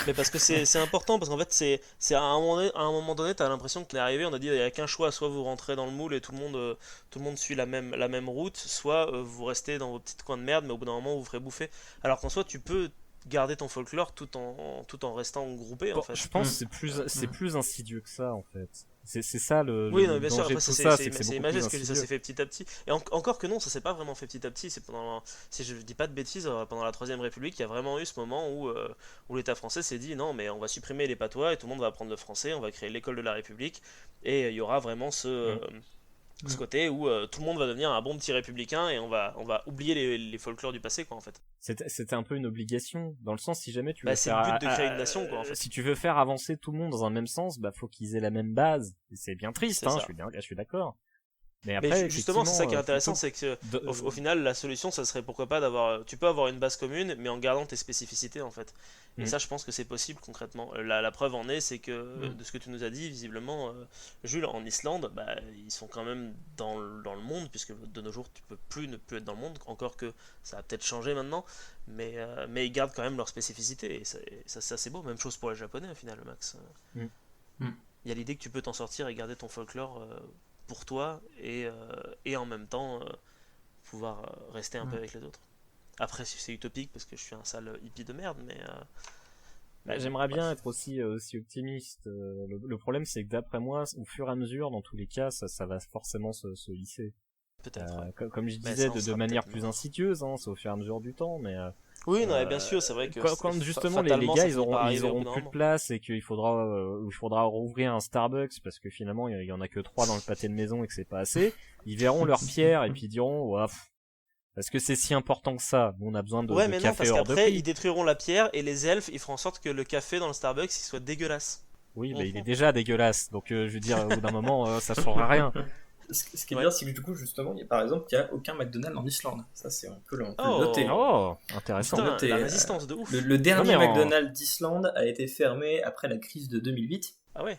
Mais parce que c'est important, parce qu'en fait c'est à un moment donné t'as l'impression que l'est arrivé, on a dit il n'y a qu'un choix, soit vous rentrez dans le moule et tout le monde suit la même route, soit vous restez dans vos petits coins de merde, mais au bout d'un moment vous ferez bouffer. Alors qu'en soi tu peux garder ton folklore tout en restant groupé en fait. Je pense que c'est plus insidieux que ça en fait. C'est ça le non, bien sûr, danger après, de tout ça, c'est que c'est imagé parce que ça s'est fait petit à petit. Et encore que non, ça s'est pas vraiment fait petit à petit. C'est si je dis pas de bêtises, pendant la Troisième République, il y a vraiment eu ce moment où l'État français s'est dit non, mais on va supprimer les patois et tout le monde va apprendre le français, on va créer l'école de la République et il y aura vraiment ce côté où tout le monde va devenir un bon petit républicain et on va oublier les folklores du passé quoi en fait. C'était un peu une obligation dans le sens si jamais tu veux c'est le but de créer une nation quoi en fait. Si tu veux faire avancer tout le monde dans un même sens, faut qu'ils aient la même base. Et c'est bien triste je suis d'accord. Mais après justement c'est ça qui est intéressant, c'est que au final la solution ça serait pourquoi pas tu peux avoir une base commune mais en gardant tes spécificités en fait. Et ça je pense que c'est possible concrètement. La preuve en est, c'est que de ce que tu nous as dit visiblement Jules, en Islande ils sont quand même dans le monde, puisque de nos jours tu peux plus ne plus être dans le monde, encore que ça a peut-être changé maintenant, mais ils gardent quand même leur spécificité et ça c'est beau. Même chose pour les Japonais au final, Max. Il y a l'idée que tu peux t'en sortir et garder ton folklore pour toi et en même temps pouvoir rester un peu avec les autres. Après c'est utopique parce que je suis un sale hippie de merde, mais j'aimerais bien être aussi optimiste. Le problème c'est que d'après moi, au fur et à mesure, dans tous les cas, ça va forcément se lisser. Peut-être. Comme je disais, de manière plus insidieuse, c'est au fur et à mesure du temps, mais oui, non, bien sûr, c'est vrai que quand justement les gars ils auront plus de place et qu'il faudra rouvrir un Starbucks parce que finalement il y en a que 3 dans le pâté de maison et que c'est pas assez, ils verront leur pierre et puis ils diront est-ce que c'est si important que ça? Nous on a besoin de café hors de prix. Ouais, mais non, parce qu'après ils détruiront la pierre et les elfes ils feront en sorte que le café dans le Starbucks il soit dégueulasse. Oui, mais il est déjà dégueulasse, donc je veux dire au bout d'un moment ça changera rien. Ce qui est bien, c'est que du coup, justement, par exemple, il n'y a aucun McDonald's en Islande. Ça, on peut le noter. Oh, intéressant. Putain, la résistance de ouf. Le dernier McDonald's d'Islande a été fermé après la crise de 2008. Ah ouais.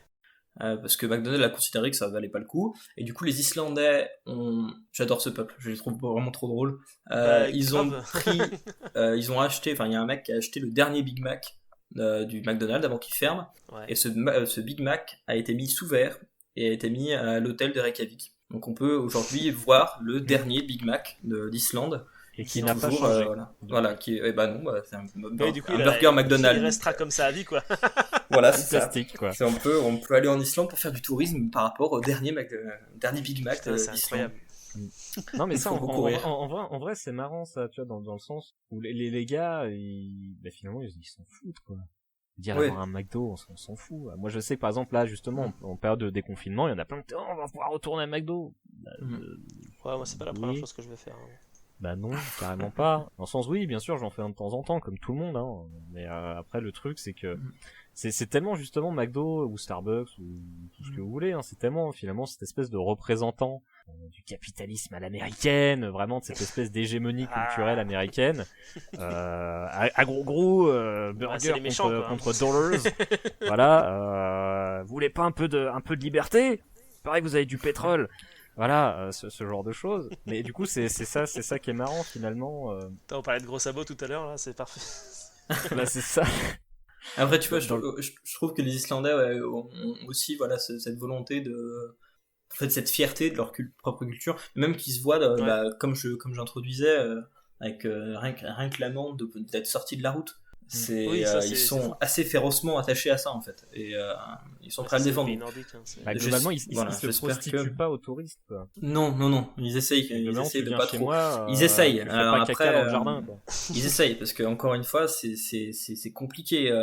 Parce que McDonald's a considéré que ça valait pas le coup. Et du coup, les Islandais j'adore ce peuple, je les trouve vraiment trop drôles. Ils ont acheté, il y a un mec qui a acheté le dernier Big Mac du McDonald's avant qu'il ferme. Ouais. Et ce Big Mac a été mis sous verre et a été mis à l'hôtel de Reykjavik. Donc on peut aujourd'hui voir le dernier Big Mac d'Islande. Et qui n'a pas changé. C'est un burger McDonald's. Il restera comme ça à vie, quoi. Voilà, c'est plastique, quoi. On peut aller en Islande pour faire du tourisme par rapport au dernier Big Mac c'est incroyable. Non, mais ça, en vrai, c'est marrant, ça, tu vois, dans le sens où les gars, finalement, ils s'en foutent, quoi. Avoir un McDo, on s'en fout. Moi, je sais que par exemple, là, justement, en période de déconfinement, il y en a plein qui disent on va pouvoir retourner à McDo. Ouais, moi, c'est pas la première chose que je vais faire. Bah non, carrément pas. Dans le sens, oui, bien sûr, j'en fais un de temps en temps, comme tout le monde, hein. Mais après, le truc, c'est que c'est tellement justement McDo ou Starbucks ou tout ce que vous voulez, hein. C'est tellement finalement cette espèce de représentant du capitalisme à l'américaine, vraiment de cette espèce d'hégémonie culturelle américaine. À gros burger contre dollars. Voilà. Vous voulez pas un peu de liberté? Pareil que vous avez du pétrole. Voilà, ce genre de choses. Mais du coup, c'est ça qui est marrant finalement. On parlait de gros sabots tout à l'heure, là, c'est parfait. Là, c'est ça. Après, tu vois, je trouve que les Islandais ont aussi voilà, cette volonté de. En fait, cette fierté de leur propre culture, même qui se voit, comme j'introduisais, avec rien que l'amende d'être sorti de la route. Ils sont assez férocement attachés à ça en fait, et ils sont prêts à le défendre. Nordique, hein, globalement, ils se prostituent pas aux touristes, quoi. Non, ils essayent de pas trop. Ils essayent. Alors après, dans le jardin, quoi. Ils essayent parce que encore une fois, c'est compliqué.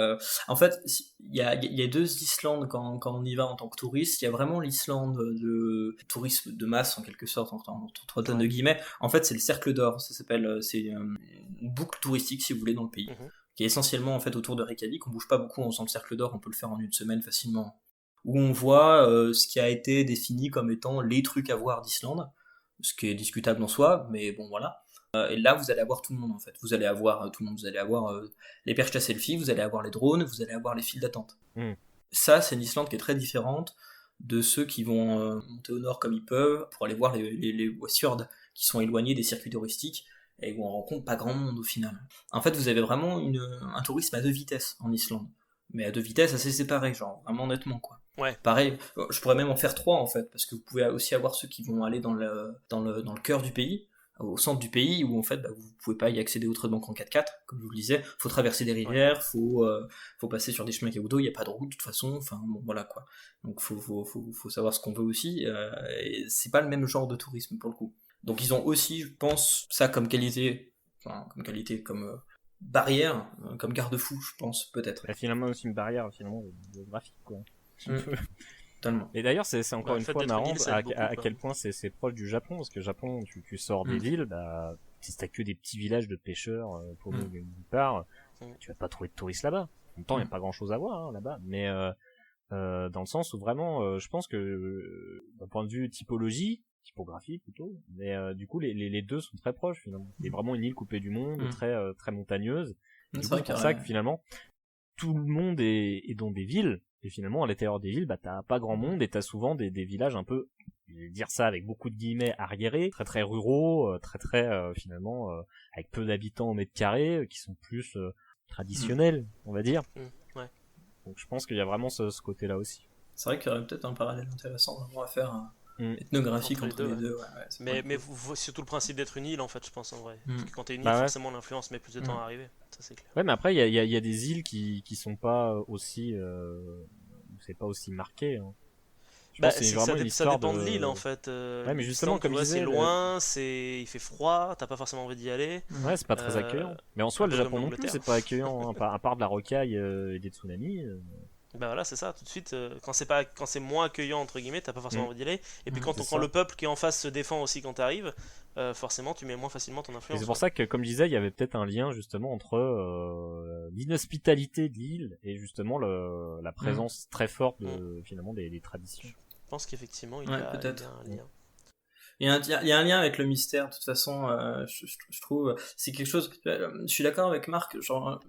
En fait, il y a deux Islandes quand on y va en tant que touriste. Il y a vraiment l'Islande de tourisme de masse en quelque sorte, entre 3 tonnes de guillemets. En fait, c'est le Cercle d'Or. Ça s'appelle, c'est une boucle touristique si vous voulez dans le pays. Qui est essentiellement en fait autour de Reykjavik. On bouge pas beaucoup en faisant le Cercle d'Or, on peut le faire en une semaine facilement. Où on voit ce qui a été défini comme étant les trucs à voir d'Islande, ce qui est discutable en soi, mais bon voilà. Et là vous allez avoir tout le monde en fait. Vous allez avoir tout le monde, vous allez avoir les perches à selfie, vous allez avoir les drones, vous allez avoir les files d'attente. Ça c'est une Islande qui est très différente de ceux qui vont monter au nord comme ils peuvent pour aller voir les fjords qui sont éloignés des circuits touristiques et où on rencontre pas grand monde au final. En fait, vous avez vraiment un tourisme à 2 vitesses en Islande, mais à 2 vitesses assez séparées, genre vraiment nettement quoi. Ouais. Pareil, je pourrais même en faire 3 en fait, parce que vous pouvez aussi avoir ceux qui vont aller dans le cœur du pays, au centre du pays, où en fait vous pouvez pas y accéder autrement qu'en 4x4, comme je vous le disais, faut traverser des rivières, faut passer sur des chemins caoutchoucs, il y a pas de route de toute façon, enfin bon voilà quoi. Donc faut savoir ce qu'on veut aussi, et c'est pas le même genre de tourisme pour le coup. Donc ils ont aussi, je pense, ça comme qualité, comme barrière, comme garde-fou, je pense, peut-être. Et finalement aussi une barrière finalement géographique, quoi. Totalement. Et d'ailleurs, c'est encore une fois marrant à quel point c'est proche du Japon, parce que le Japon, tu sors des villes, bah, si t'as que des petits villages de pêcheurs pour nulle part, tu vas pas trouver de touristes là-bas. En même temps, il y a pas grand-chose à voir là-bas, mais dans le sens où vraiment, je pense que d'un point de vue typographie plutôt, mais du coup les deux sont très proches finalement. C'est vraiment une île coupée du monde, très montagneuse. Du coup, c'est pour ça que finalement tout le monde est dans des villes, et finalement à l'intérieur des villes, bah t'as pas grand monde et t'as souvent des villages un peu, je vais dire ça avec beaucoup de guillemets, arriérés, très ruraux, très finalement avec peu d'habitants au mètre carré, qui sont plus traditionnels, on va dire. Ouais. Donc je pense qu'il y a vraiment ce côté-là aussi. C'est vrai qu'il y aurait peut-être un parallèle intéressant vraiment à faire. Ethnographique entre les deux. Ouais, mais surtout le principe d'être une île en fait, je pense en vrai. Parce que quand t'es une île, forcément l'influence met plus de temps à arriver. Ça c'est clair. Ouais, mais après il y a des îles qui sont pas aussi c'est pas aussi marqué. Hein. Ça dépend de l'île en fait. Ouais, mais justement comme je disais, c'est loin, il fait froid, t'as pas forcément envie d'y aller. Ouais, c'est pas très accueillant. Mais en soi le Japon non plus c'est pas accueillant, hein, à part de la rocaille et des tsunamis. Bah voilà, c'est ça, tout de suite, quand c'est moins accueillant, entre guillemets, t'as pas forcément envie d'y aller. Et puis quand le peuple qui est en face se défend aussi quand t'arrives, forcément tu mets moins facilement ton influence. Et c'est pour ça que, comme je disais, il y avait peut-être un lien justement entre l'inhospitalité de l'île et justement la présence très forte de, finalement des traditions. Je pense qu'effectivement il y a un lien. Il y a un lien avec le mystère, de toute façon, je trouve, c'est quelque chose, je suis d'accord avec Marc, genre,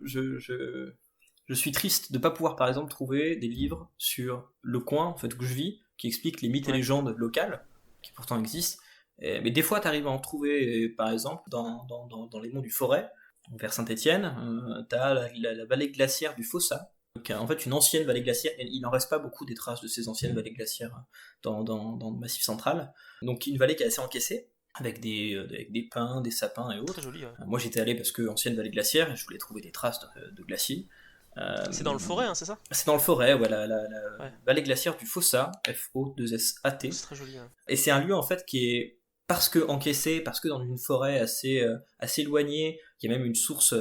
je suis triste de ne pas pouvoir, par exemple, trouver des livres sur le coin en fait, où je vis, qui expliquent les mythes et légendes locales, qui pourtant existent. Mais des fois, tu arrives à en trouver, par exemple, dans les monts du Forêt, vers Saint-Étienne, tu as la vallée glaciaire du Fossa, qui est en fait une ancienne vallée glaciaire. Il n'en reste pas beaucoup des traces de ces anciennes vallées glaciaires dans le Massif central. Donc une vallée qui est assez encaissée, avec des pins, des sapins et autres. Très joli, ouais. Moi, j'étais allé parce que ancienne vallée glaciaire, et je voulais trouver des traces de glaciers. C'est dans le Forêt, hein, c'est ça ? C'est dans le Forêt, ouais, la vallée glaciaire du Fossa, F-O-2-S-A-T. C'est très joli. Ouais. Et c'est un lieu en fait qui est parce que encaissé, parce que dans une forêt assez éloignée, il y a même une source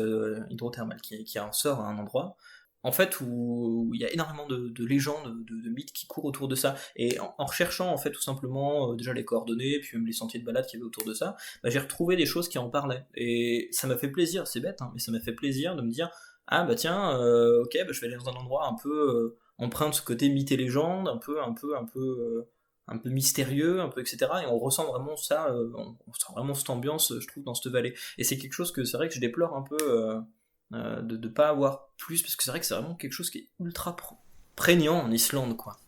hydrothermale qui en sort à un endroit. en fait, où il y a énormément de légendes, de mythes qui courent autour de ça. Et en recherchant, en fait, tout simplement, déjà les coordonnées, puis même les sentiers de balade qu'il y avait autour de ça, bah, j'ai retrouvé des choses qui en parlaient. Et ça m'a fait plaisir, c'est bête, hein, mais ça m'a fait plaisir de me dire, ah bah tiens, ok, bah, je vais aller dans un endroit un peu empreint de ce côté mythe et légende, un peu mystérieux, un peu etc. Et on ressent vraiment ça, on ressent vraiment cette ambiance, je trouve, dans cette vallée. Et c'est quelque chose que c'est vrai que je déplore un peu de ne pas avoir plus, parce que c'est vrai que c'est vraiment quelque chose qui est ultra prégnant en Islande, quoi.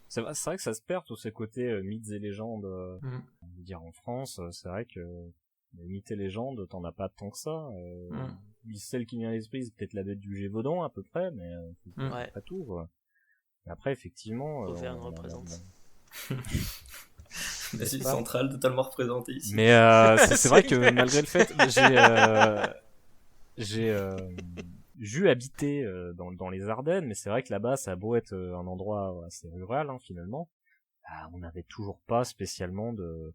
C'est vrai que ça se perd tous ces côtés mythes et légendes. On veut dire en France, c'est vrai que les mythes et légendes, t'en as pas tant que ça. Celle qui vient à l'esprit, c'est peut-être la bête du Gévaudan à peu près, mais c'est pas tout. Quoi. Et après, effectivement, Auvergne représente. Massif central totalement représenté ici. Mais c'est vrai que malgré le fait, j'ai dû habiter dans les Ardennes, mais c'est vrai que là-bas, ça a beau être un endroit assez rural, hein, finalement. On n'avait toujours pas spécialement de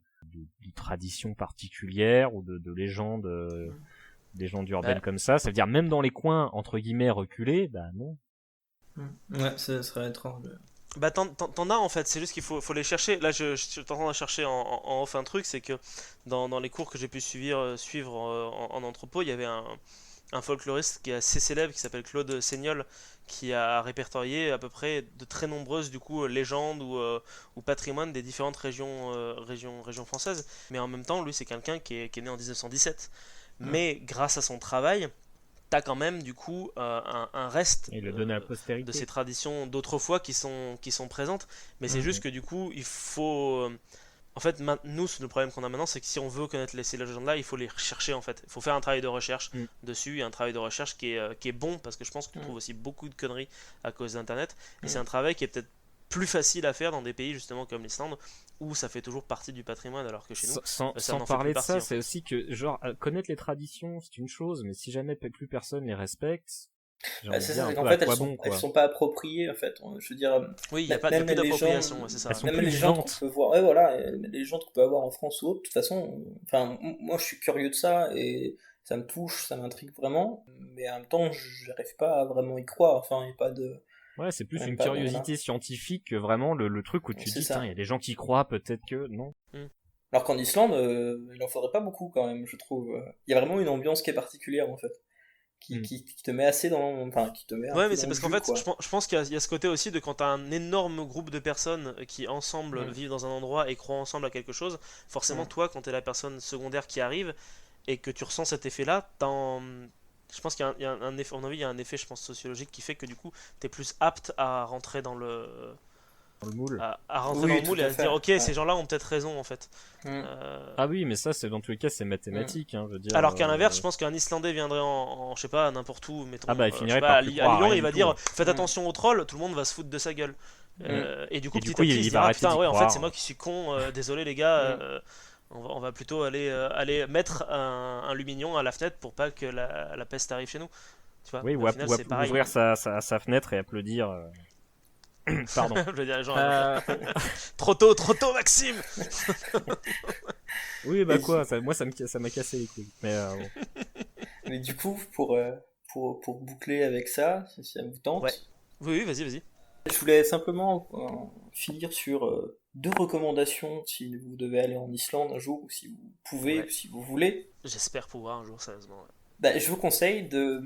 traditions particulières ou de légendes, légendes urbaines comme ça. Ça veut dire même dans les coins entre guillemets reculés, bah non. Ouais, ça serait étrange. Bah t'en as en fait, c'est juste qu'il faut les chercher. Là je suis en train de chercher en off un truc, c'est que dans les cours que j'ai pu suivre en anthropo, il y avait un folkloriste qui est assez célèbre qui s'appelle Claude Seignol, qui a répertorié à peu près de très nombreuses du coup légendes ou patrimoine des différentes régions françaises. Mais en même temps, lui c'est quelqu'un qui est né en 1917. Mais grâce à son travail, t'as quand même du coup un reste de ces traditions d'autrefois qui sont présentes, mais c'est juste que du coup il faut en fait nous le problème qu'on a maintenant, c'est que si on veut connaître ces légendes là, il faut les chercher en fait, il faut faire un travail de recherche dessus, et un travail de recherche qui est bon, parce que je pense que tu trouves aussi beaucoup de conneries à cause d'internet, et c'est un travail qui est peut-être plus facile à faire dans des pays justement comme l'Islande, où ça fait toujours partie du patrimoine, alors que chez nous sans parler de ça, c'est aussi que genre connaître les traditions c'est une chose, mais si jamais plus personne les respecte, c'est ça, c'est qu'en fait elles sont pas appropriées en fait, je veux dire, oui, il y a pas plus d'appropriation, c'est ça, elles sont même plus les gens qu'on peut voir, les gens qu'on peut avoir en France ou autre, de toute façon, enfin moi je suis curieux de ça et ça me touche, ça m'intrigue vraiment, mais en même temps j'arrive pas à vraiment y croire, enfin il n'y a pas de... Ouais, c'est plus une curiosité scientifique que vraiment le truc où tu dis, il y a des gens qui croient, peut-être que non. Alors qu'en Islande, il en faudrait pas beaucoup quand même, je trouve. Il y a vraiment une ambiance qui est particulière en fait, qui te met assez dans, enfin qui te met. Ouais, mais c'est parce qu'en fait, je pense qu'il y a ce côté aussi de quand t'as un énorme groupe de personnes qui ensemble vivent dans un endroit et croient ensemble à quelque chose, forcément toi, quand t'es la personne secondaire qui arrive et que tu ressens cet effet-là, je pense qu'il y a un effet, il y a un effet, je pense, sociologique qui fait que du coup, t'es plus apte à rentrer dans le moule. À rentrer dans le moule et à se dire, ok, ces gens-là ont peut-être raison en fait. Ah oui, mais ça, c'est dans tous les cas, c'est mathématique. Hein, je veux dire, alors qu'à l'inverse, je pense qu'un Islandais viendrait je sais pas, n'importe où, mettons, il finirait par à Lyon, il va dire, tout. faites attention aux trolls, tout le monde va se foutre de sa gueule. Et du coup, petit à petit, il se va dira, putain, ouais, en fait, c'est moi qui suis con, désolé les gars. On va plutôt aller mettre un lumignon à la fenêtre pour pas que la peste arrive chez nous. Tu vois, oui, ou ouvrir sa fenêtre et applaudir. Pardon. Je veux dire, les gens. Trop tôt, Maxime. Oui, bah quoi, moi ça m'a cassé les couilles. Mais du coup, pour boucler avec ça, si ça vous tente. Ouais. Oui, vas-y. Je voulais simplement finir sur 2 recommandations si vous devez aller en Islande un jour, ou si vous pouvez, ou si vous voulez. J'espère pouvoir un jour, sérieusement. Ouais. Bah, je vous conseille de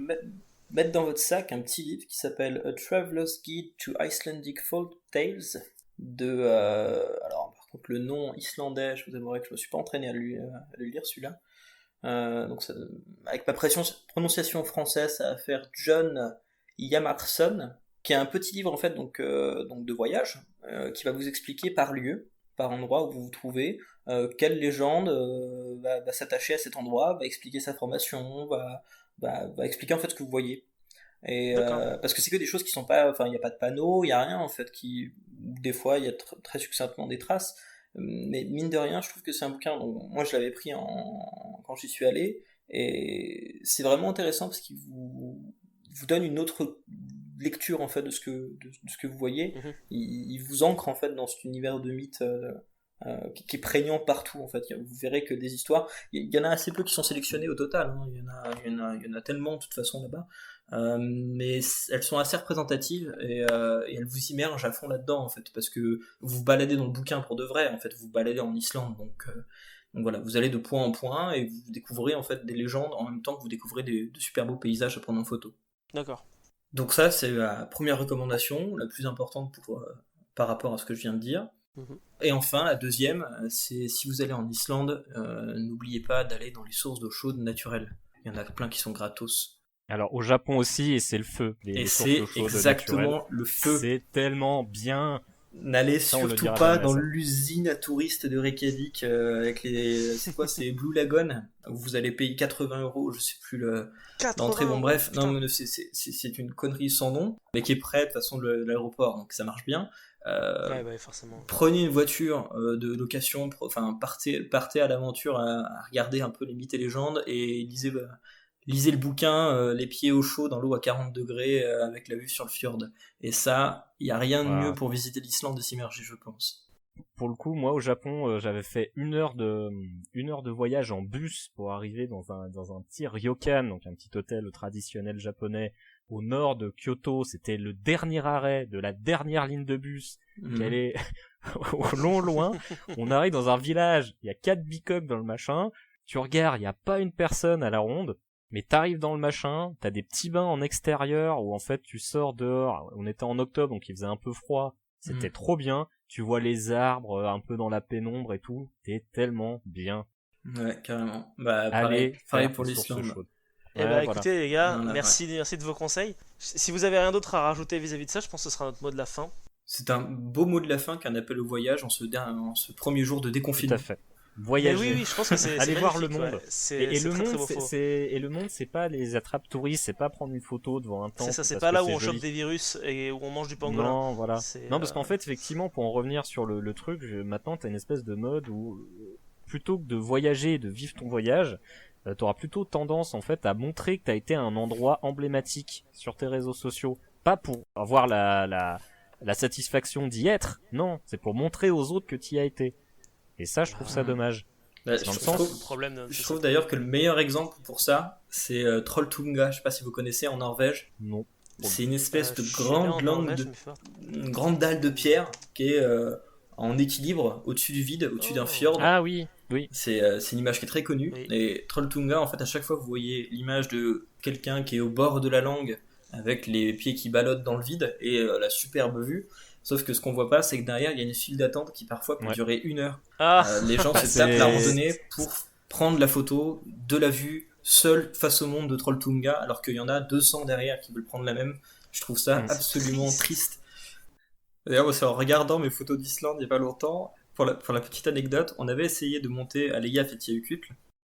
mettre dans votre sac un petit livre qui s'appelle A Traveler's Guide to Icelandic Folk Tales alors par contre le nom islandais, je vous avouerai que je me suis pas entraîné à le lire celui-là, donc ça, avec ma prononciation française, ça va faire John Hjalmarsson, qui est un petit livre en fait donc de voyage, qui va vous expliquer par lieu, par endroit où vous vous trouvez, quelle légende va s'attacher à cet endroit, va expliquer sa formation, va expliquer en fait ce que vous voyez. Et parce que c'est que des choses qui sont pas, enfin il n'y a pas de panneau, il n'y a rien en fait, des fois il y a très succinctement des traces, mais mine de rien je trouve que c'est un bouquin dont moi je l'avais pris quand j'y suis allé, et c'est vraiment intéressant parce qu'il vous donne une autre lecture en fait de ce que vous voyez. Il vous ancre en fait dans cet univers de mythe qui est prégnant partout en fait. Vous verrez que des histoires, il y en a assez peu qui sont sélectionnées au total, hein. Il y en a tellement de toute façon là-bas, mais elles sont assez représentatives et elles vous immergent à fond là-dedans en fait, parce que vous vous baladez dans le bouquin pour de vrai en fait, vous vous baladez en Islande, donc voilà, vous allez de point en point et vous découvrez en fait des légendes en même temps que vous découvrez de super beaux paysages à prendre en photo. D'accord. Donc ça c'est la première recommandation, la plus importante par rapport à ce que je viens de dire. Et enfin, la deuxième, c'est si vous allez en Islande, n'oubliez pas d'aller dans les sources d'eau chaude naturelles. Il y en a plein qui sont gratos. Alors au Japon aussi, et c'est le feu. Et c'est exactement le feu. C'est tellement bien. N'allez surtout pas dans l'usine à touristes de Reykjavik avec c'est Blue Lagoon où vous allez payer 80 €, je sais plus l'entrée. Bon bref, non mais c'est une connerie sans nom, mais qui est près de toute façon de l'aéroport, donc ça marche bien. Forcément. Prenez une voiture de location, partez à l'aventure à regarder un peu les mythes et légendes et lisez le bouquin, les pieds au chaud dans l'eau à 40 degrés avec la vue sur le fjord. Et ça, il n'y a rien de mieux pour visiter l'Islande et s'immerger, je pense. Pour le coup, moi au Japon, j'avais fait une heure de voyage en bus pour arriver dans un petit ryokan, donc un petit hôtel traditionnel japonais au nord de Kyoto. C'était le dernier arrêt de la dernière ligne de bus qui allait au loin. On arrive dans un village, il y a 4 bicoques dans le machin. Tu regardes, il n'y a pas une personne à la ronde. Mais t'arrives dans le machin, t'as des petits bains en extérieur où en fait tu sors dehors. On était en octobre donc il faisait un peu froid. C'était trop bien. Tu vois les arbres un peu dans la pénombre et tout. T'es tellement bien. Ouais, carrément. Pareil pour l'Islande. Écoutez les gars, merci de vos conseils. Si vous avez rien d'autre à rajouter vis-à-vis de ça, je pense que ce sera notre mot de la fin. C'est un beau mot de la fin qu'un appel au voyage en ce premier jour de déconfinement. Tout à fait. Voyager. Oui, je pense que c'est aller voir le monde. Ouais. Et le monde, c'est pas les attrapes touristes, c'est pas prendre une photo devant un temple. C'est ça, c'est pas là où on chope des virus et où on mange du pangolin. Non, voilà. Non, parce qu'en fait, effectivement, pour en revenir sur le truc, maintenant t'as une espèce de mode où plutôt que de voyager et de vivre ton voyage, t'auras plutôt tendance en fait à montrer que t'as été à un endroit emblématique sur tes réseaux sociaux, pas pour avoir la satisfaction d'y être. Non, c'est pour montrer aux autres que t'y as été. Et ça, je trouve ça dommage. Je trouve d'ailleurs que le meilleur exemple pour ça, c'est Trolltunga. Je sais pas si vous connaissez, en Norvège. Non. C'est une espèce de grande dalle de pierre qui est en équilibre au-dessus du vide, au-dessus d'un fjord. Ah oui. C'est une image qui est très connue. Oui. Et Trolltunga, en fait, à chaque fois, vous voyez l'image de quelqu'un qui est au bord de la langue avec les pieds qui ballottent dans le vide et la superbe vue. Sauf que ce qu'on voit pas, c'est que derrière, il y a une file d'attente qui parfois peut durer 1 heure. Les gens se tapent la randonnée pour prendre la photo de la vue seule face au monde de Trolltunga, alors qu'il y en a 200 derrière qui veulent prendre la même. Je trouve ça absolument triste. D'ailleurs, c'est en regardant mes photos d'Islande il y a pas longtemps, pour la petite anecdote, on avait essayé de monter à l'Eyjafjallajökull.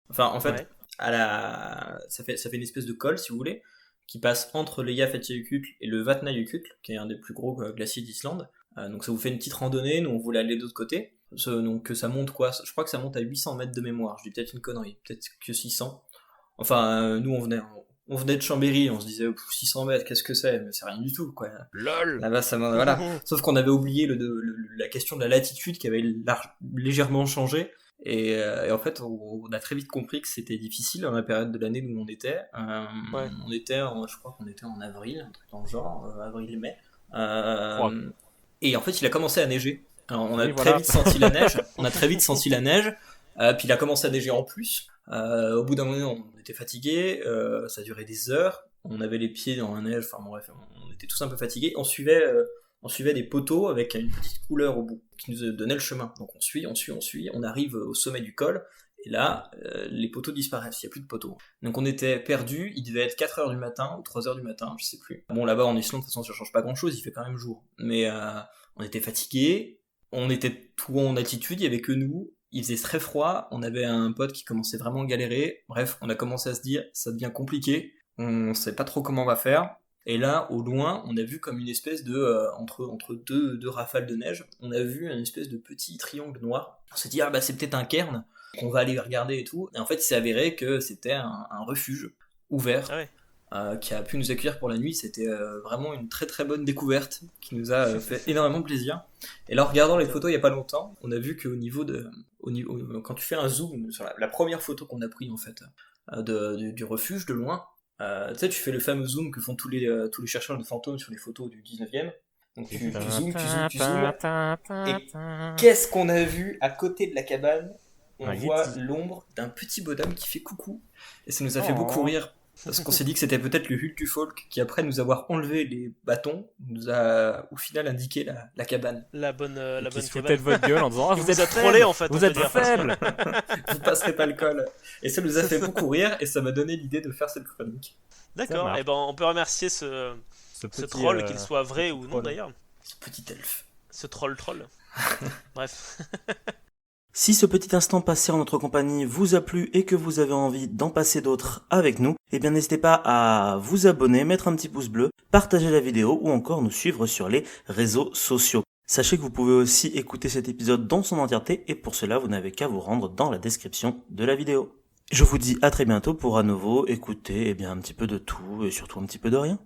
Enfin, en fait, ça fait une espèce de col, si vous voulez, qui passe entre l'Eyjafjallajökull et le Vatnajökull, qui est un des plus gros glaciers d'Islande. Donc ça vous fait une petite randonnée, nous on voulait aller de l'autre côté. Donc ça monte quoi ? Je crois que ça monte à 800 mètres de mémoire, je dis peut-être une connerie, peut-être que 600. Enfin, nous on venait de Chambéry, on se disait 600 mètres, qu'est-ce que c'est ? Mais c'est rien du tout, quoi. LOL. Là-bas, voilà. Sauf qu'on avait oublié la question de la latitude qui avait légèrement changé. Et en fait, on a très vite compris que c'était difficile dans la période de l'année où on était. Je crois qu'on était en avril, un truc dans le genre, avril et mai. Et en fait, il a commencé à neiger. Alors, on a très vite senti la neige. Puis il a commencé à neiger en plus. Au bout d'un moment, on était fatigué. Ça durait des heures. On avait les pieds dans la neige. Enfin bref, on était tous un peu fatigués. On suivait des poteaux avec une petite couleur au bout qui nous donnait le chemin. Donc on suit. On arrive au sommet du col. Et là, les poteaux disparaissent, il n'y a plus de poteaux. Donc on était perdus, il devait être 4h du matin ou 3h du matin, je sais plus. Bon, là-bas en Islande, de toute façon, ça change pas grand-chose, il fait quand même jour. Mais on était fatigués, on était tout en altitude, il n'y avait que nous, il faisait très froid, on avait un pote qui commençait vraiment à galérer. Bref, on a commencé à se dire, ça devient compliqué, on sait pas trop comment on va faire. Et là, au loin, on a vu comme une espèce de... entre deux rafales de neige, on a vu une espèce de petit triangle noir. On s'est dit, c'est peut-être un cairn. On va aller regarder et tout. Et en fait, il s'est avéré que c'était un refuge ouvert qui a pu nous accueillir pour la nuit. C'était vraiment une très très bonne découverte qui nous a fait énormément plaisir. Et là, en regardant les photos il n'y a pas longtemps, on a vu qu'au niveau quand tu fais un zoom sur la première photo qu'on a pris en fait du refuge de loin, tu sais, tu fais le fameux zoom que font tous les chercheurs de fantômes sur les photos du 19e. Donc tu zoomes. Et qu'est-ce qu'on a vu à côté de la cabane? On voit l'ombre d'un petit bonhomme qui fait coucou. Et ça nous a fait beaucoup rire. Parce qu'on s'est dit que c'était peut-être le Hulk du Folk qui, après nous avoir enlevé les bâtons, nous a au final indiqué la cabane. La bonne cabane. Qui se foutait de votre gueule en disant vous êtes trollé en fait. Vous êtes faible. Vous passerez pas le col. Et ça nous a fait beaucoup rire et ça m'a donné l'idée de faire cette chronique. D'accord. Et ben on peut remercier ce troll, qu'il soit vrai ou non d'ailleurs. Ce petit elfe. Ce troll. Bref. Si ce petit instant passé en notre compagnie vous a plu et que vous avez envie d'en passer d'autres avec nous, eh bien n'hésitez pas à vous abonner, mettre un petit pouce bleu, partager la vidéo ou encore nous suivre sur les réseaux sociaux. Sachez que vous pouvez aussi écouter cet épisode dans son entièreté et pour cela vous n'avez qu'à vous rendre dans la description de la vidéo. Je vous dis à très bientôt pour à nouveau écouter un petit peu de tout et surtout un petit peu de rien.